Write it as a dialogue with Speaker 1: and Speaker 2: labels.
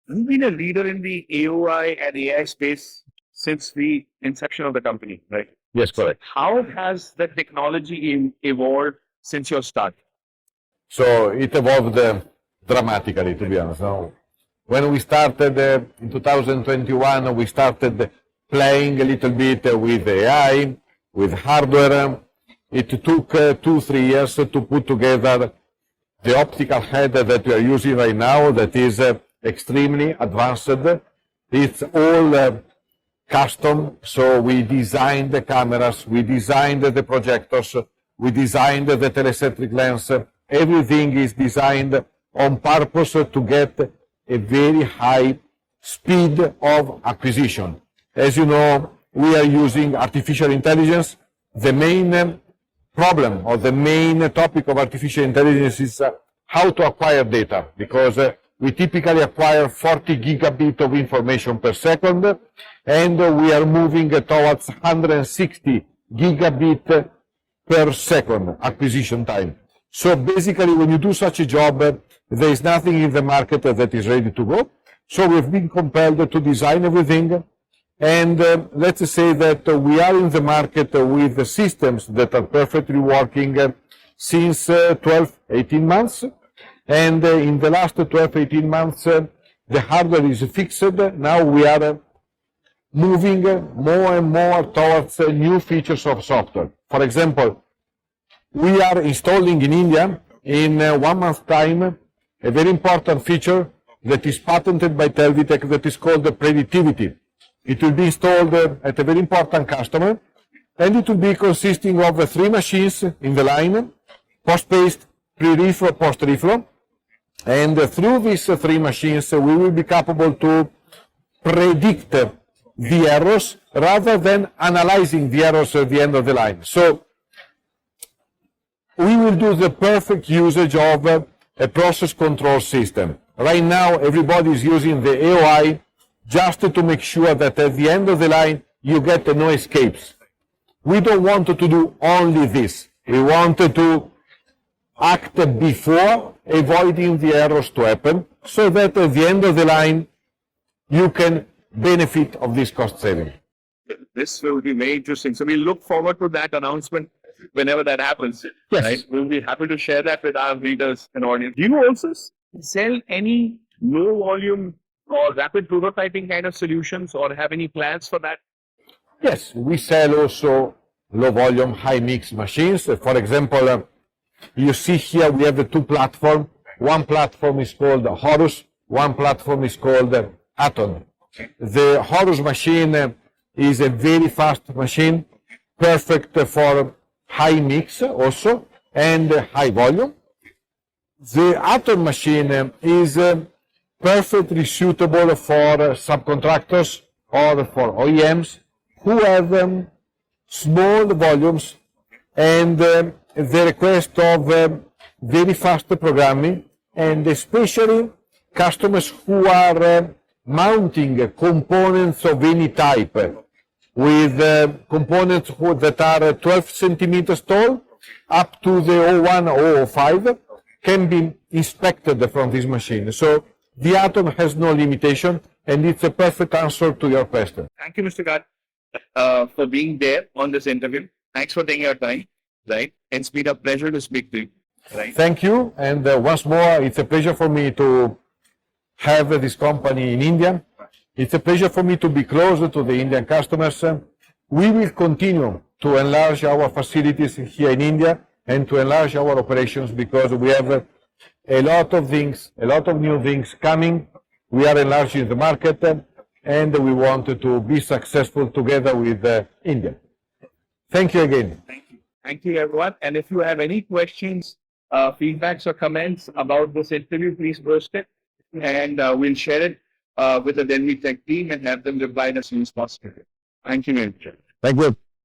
Speaker 1: You've been a leader in the AOI and AI space since the inception of the company, right?
Speaker 2: Yes, correct.
Speaker 1: How has the technology evolved since your start?
Speaker 2: So it evolved dramatically, to be honest. Now, when we started in 2021, we started playing a little bit with AI, with hardware. It took 2-3 years to put together the optical head that we are using right now, that is extremely advanced. It's all custom, so we designed the cameras, we designed the projectors, we designed the telecentric lens. Everything is designed on purpose to get a very high speed of acquisition. As you know, we are using artificial intelligence. The main problem or the main topic of artificial intelligence is how to acquire data, because we typically acquire 40 gigabits of information per second, and we are moving towards 160 gigabit per second acquisition time. So basically, when you do such a job, there is nothing in the market that is ready to go. So we've been compelled to design everything. And let's say that we are in the market with systems that are perfectly working since 12-18 months. And in the last 12-18 months, the hardware is fixed. Now we are moving more and more towards new features of software. For example, we are installing in India, in 1 month's time, a very important feature that is patented by Delvitech that is called the Predictivity. It will be installed at a very important customer, and it will be consisting of 3 machines in the line, post-paste, pre-reflow, post-reflow. And through these 3 machines, we will be capable to predict the errors rather than analyzing the errors at the end of the line. So we will do the perfect usage of a process control system. Right now, everybody is using the AOI just to make sure that at the end of the line, you get no escapes. We don't want to do only this. We want to act before avoiding the errors to happen, so that at the end of the line, you can benefit of this cost saving.
Speaker 1: This will be very interesting. So we look forward to that announcement whenever that happens.
Speaker 2: Yes.
Speaker 1: Right? We'll be happy to share that with our readers and audience. Do you also sell any low volume or rapid prototyping kind of solutions, or have any plans for that?
Speaker 2: Yes, we sell also low volume, high mix machines. For example, you see here we have the 2 platforms. One platform is called Horus, one platform is called Atom. The Horus machine is a very fast machine, perfect for high mix also, and high volume. The Atom machine is perfectly suitable for subcontractors or for OEMs who have small volumes and the request of very fast programming, and especially customers who are mounting components of any type with components that are 12 centimeters tall up to the 01 or 05 can be inspected from this machine. So the Atom has no limitation, and it's a perfect answer to your question.
Speaker 1: Thank you, Mr. Gatti, for being there on this interview. Thanks for taking your time. Right? It's been a pleasure to speak to you. Right?
Speaker 2: Thank you. And once more, it's a pleasure for me to have this company in India. It's a pleasure for me to be closer to the Indian customers. We will continue to enlarge our facilities here in India and to enlarge our operations, because we have a lot of things, a lot of new things coming. We are enlarging the market, and we want to be successful together with India. Thank you again.
Speaker 1: Thank you. Thank you, everyone. And if you have any questions, feedbacks, or comments about this interview, please post it, and we'll share it with the Delvitech team and have them reply as soon as possible. Thank you very much.
Speaker 2: Thank you.